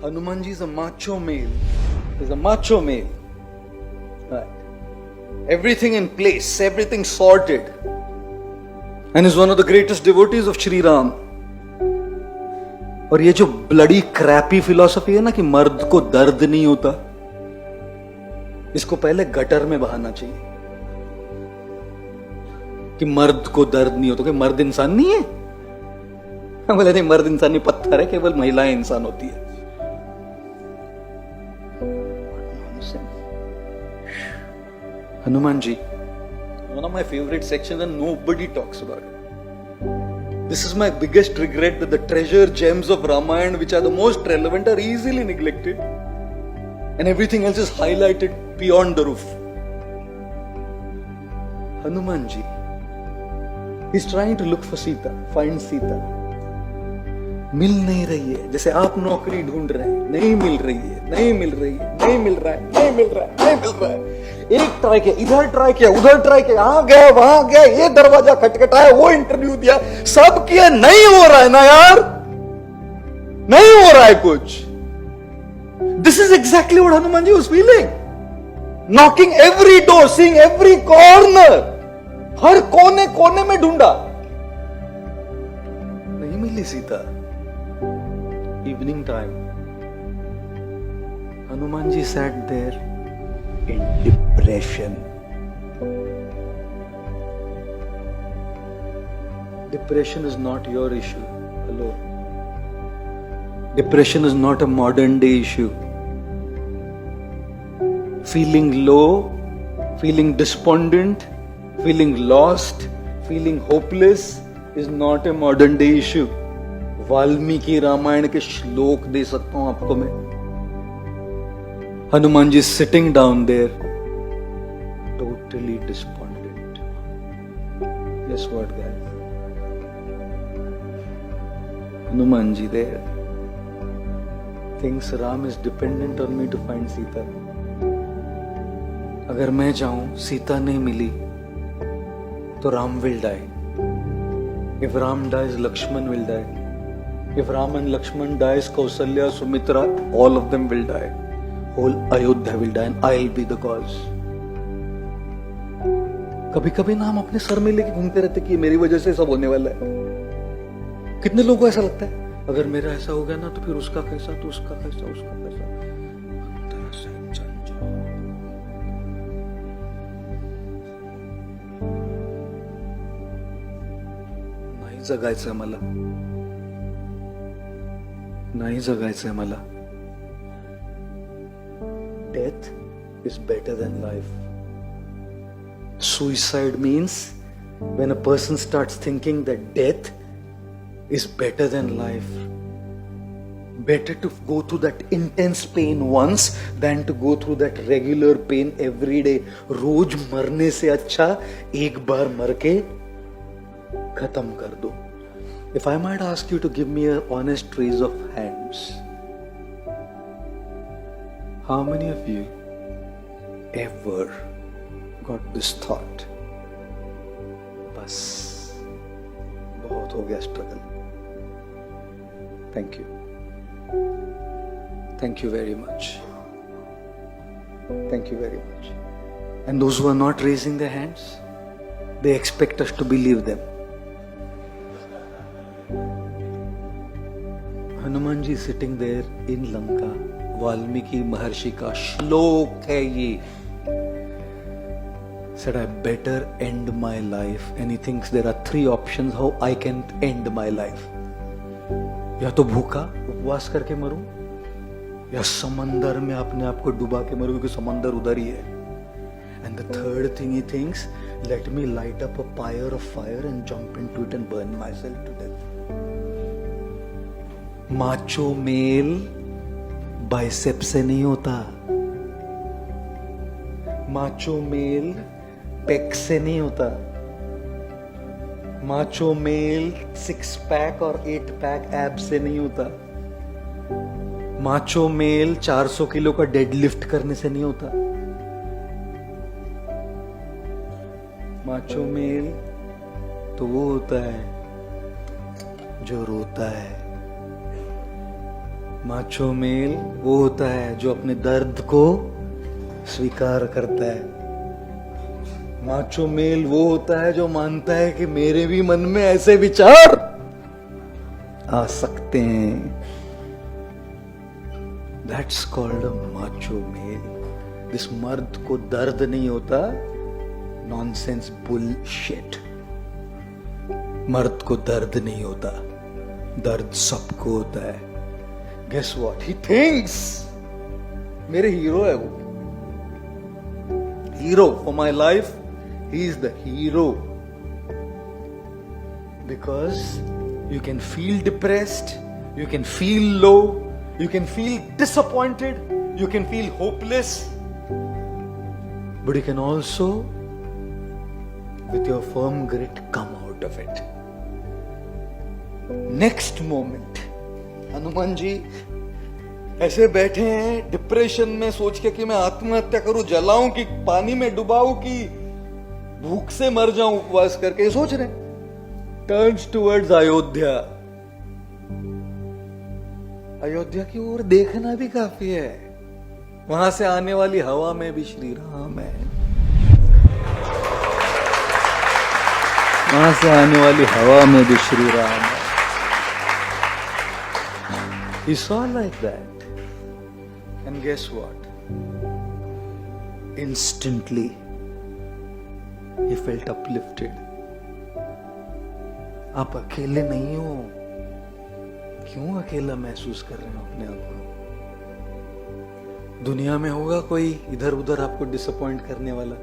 Hanumanji is a macho male. He's a macho male. Right. Everything in place, everything sorted. And is one of the greatest devotees of Shri Ram. और ये जो bloody crappy philosophy है ना कि मर्द को दर्द नहीं होता, इसको पहले गटर में बहाना चाहिए कि मर्द को दर्द नहीं होता। कि मर्द इंसान नहीं है? बोले नहीं, मर्द इंसान नहीं, पत्थर है, केवल महिलाएं इंसान होती है। Hanuman ji, one of my favorite sections and nobody talks about it. This is my biggest regret, that the treasure gems of Ramayana which are the most relevant are easily neglected and everything else is highlighted beyond the roof. Hanuman ji, he's trying to look for Sita, find Sita. मिल नहीं रही है। जैसे आप नौकरी ढूंढ रहे हैं, नहीं मिल रही है, नहीं मिल रही है, नहीं मिल रहा है, नहीं मिल रहा है, नहीं मिल रहा है। एक ट्राई किया, इधर ट्राई किया, उधर ट्राई किया, यहां गया, वहां गया, ये दरवाजा खटखटाया, वो इंटरव्यू दिया, सब किया, नहीं हो रहा है ना यार, नहीं हो रहा है कुछ। This is exactly what Hanuman ji was feeling. Knocking every door, seeing every corner, हर कोने कोने में ढूंढा, नहीं मिली Sita. Evening time, Hanuman ji sat there in depression. Depression is not your issue. Hello. Depression is not a modern day issue. Feeling low, feeling despondent, feeling lost, feeling hopeless is not a modern day issue. Valmiki Ramayan के श्लोक दे सकता हूं आपको मैं। Hanuman ji sitting down there, totally despondent. Guess what guys, Hanuman ji there thinks Ram is dependent on me to find Sita. अगर मैं जाऊं, सीता नहीं मिली तो Ram will die. If Ram dies, Lakshman will die. If Ram and Lakshman dies, Kausalya, Sumitra, all of them will die. Whole Ayodhya will die and I'll be the cause. कभी कभी ना हम अपने सर में लेके घूमते रहते कि मेरी वजह से सब होने वाला है। कितने लोगों को ऐसा लगता है, अगर मेरा ऐसा हो गया ना तो फिर उसका कैसा, तो उसका कैसा, उसका कैसा। नाही जगायचं मला, नाही जगायचंय मला। Death is better than life. Suicide means when a person starts thinking that death is better than life. Better to go through that intense pain once than to go through that regular pain every day. रोज मरने से अच्छा एक बार मर के खत्म कर दो। If I might ask you to give me an honest raise of hands, how many of you ever got this thought? बस बहुत हो गया struggle. Thank you. Thank you very much. Thank you very much. And those who are not raising their hands, they expect us to believe them. Hanuman ji sitting there in Lanka, Valmiki Maharshi का श्लोक है ये। Said I better end my life, and he thinks there are three options how I can end my life. या तो भूखा उपवास करके मरूं, या समंदर में अपने आप को डुबा के मरूं क्योंकि समंदर उधर ही है। And the third thing he thinks, let me light up a pyre of fire and jump into it and burn myself to death. Macho male bicep से नहीं होता, माचो मेल पेक से नहीं होता, माचो मेल 6 पैक और 8 pack एब से नहीं होता, माचो मेल 400 किलो का डेडलिफ्ट करने से नहीं होता। माचो मेल तो वो होता है जो रोता है, माचो मेल वो होता है जो अपने दर्द को स्वीकार करता है। माचो मेल वो होता है जो मानता है कि मेरे भी मन में ऐसे विचार आ सकते हैं। That's called a macho male. This मर्द को दर्द नहीं होता, नॉनसेंस बुलशिट। मर्द को दर्द नहीं होता, दर्द सबको होता है। Guess what? He thinks मेरे हीरो है वो, hero for my life. He is the hero because you can feel depressed, you can feel low, you can feel disappointed, you can feel hopeless, but you can also with your firm grit come out of it. Next moment Hanuman ji ऐसे बैठे हैं depression में, सोच के कि मैं आत्महत्या करूं, जलाऊं कि पानी में डुबाऊं कि भूख से मर जाऊं, उपवास करके सोच रहे। Turns towards Ayodhya. अयोध्या की ओर देखना भी काफी है, वहां से आने वाली हवा में भी श्री राम है, वहां से आने वाली हवा में भी श्री राम है। He saw like that, and guess what? Instantly he felt uplifted. आप अकेले नहीं हो। क्यों अकेला महसूस कर रहे हो अपने आप को? दुनिया में होगा कोई इधर उधर आपको डिसअपॉइंट करने वाला?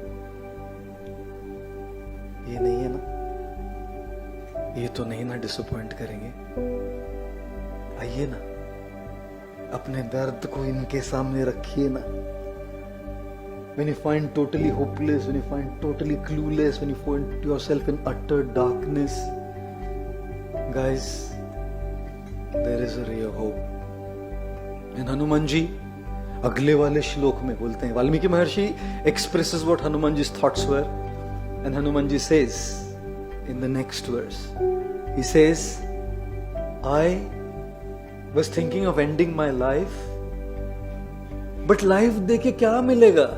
ये नहीं है ना, ये तो नहीं ना डिसअपॉइंट करेंगे। आइए ना, अपने दर्द को इनके सामने रखिए ना। When you find totally hopeless, when you find totally clueless, when you find yourself in utter darkness, guys, there is a ray of hope. And Hanuman ji अगले वाले श्लोक में बोलते हैं, वाल्मीकि महर्षि expresses what Hanumanji's thoughts were, and Hanumanji says in the next verse, he says, I was thinking of ending my life, but life देके क्या मिलेगा?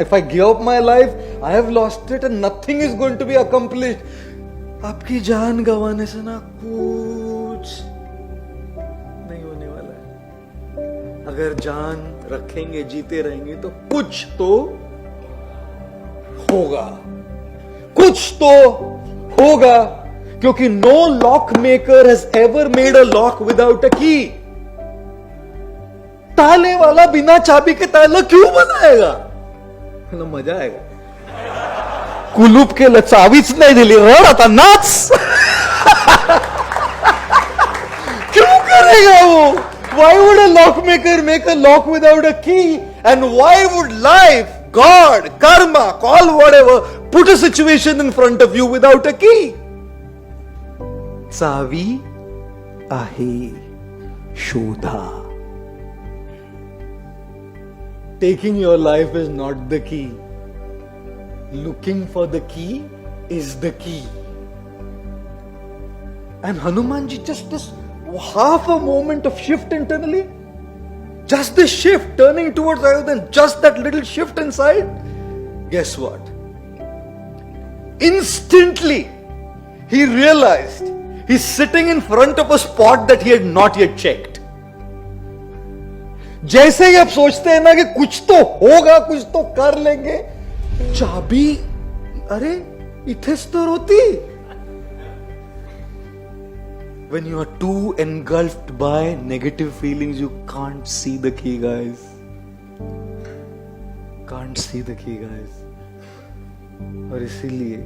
If I give up my life, I have lost it and nothing is going to be accomplished. आपकी जान गंवाने से ना कुछ नहीं होने वाला है। अगर जान रखेंगे, जीते रहेंगे तो कुछ तो होगा, कुछ तो होगा, क्योंकि no lock maker has ever made a lock without a key. ताले वाला बिना चाबी के ताला क्यों बनाएगा? ना मजा आएगा। कुलूप के चावीच नाही दिली, रड आता नाच। क्यों करेगा वो? Why would a lock maker make a lock without a key? And why would life, God, karma, call whatever, put a situation in front of you without a key? चावी आहे शोधा. Taking your life is not the key. Looking for the key is the key. And Hanumanji, just this half a moment of shift internally, just this shift turning towards Ayodhya, just that little shift inside, guess what? Instantly, he realized he's sitting in front of a spot that he had not yet checked. जैसे ही आप सोचते हैं ना कि कुछ तो होगा, कुछ तो कर लेंगे, चाबी अरे इथेच तर होती. When you are too engulfed by negative feelings, you can't see the key, guys. Can't see the key, guys. और इसीलिए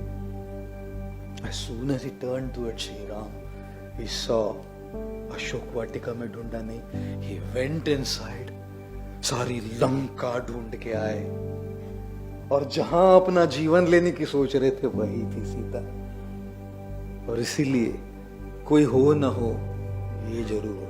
as soon as he turned towards Shri Ram, he saw Ashok Vatika में ढूंढा नहीं, he went inside, सारी लंका ढूंढ के आए, और जहां अपना जीवन लेने की सोच रहे थे वही थी सीता. और इसीलिए कोई हो ना हो, ये जरूर हो.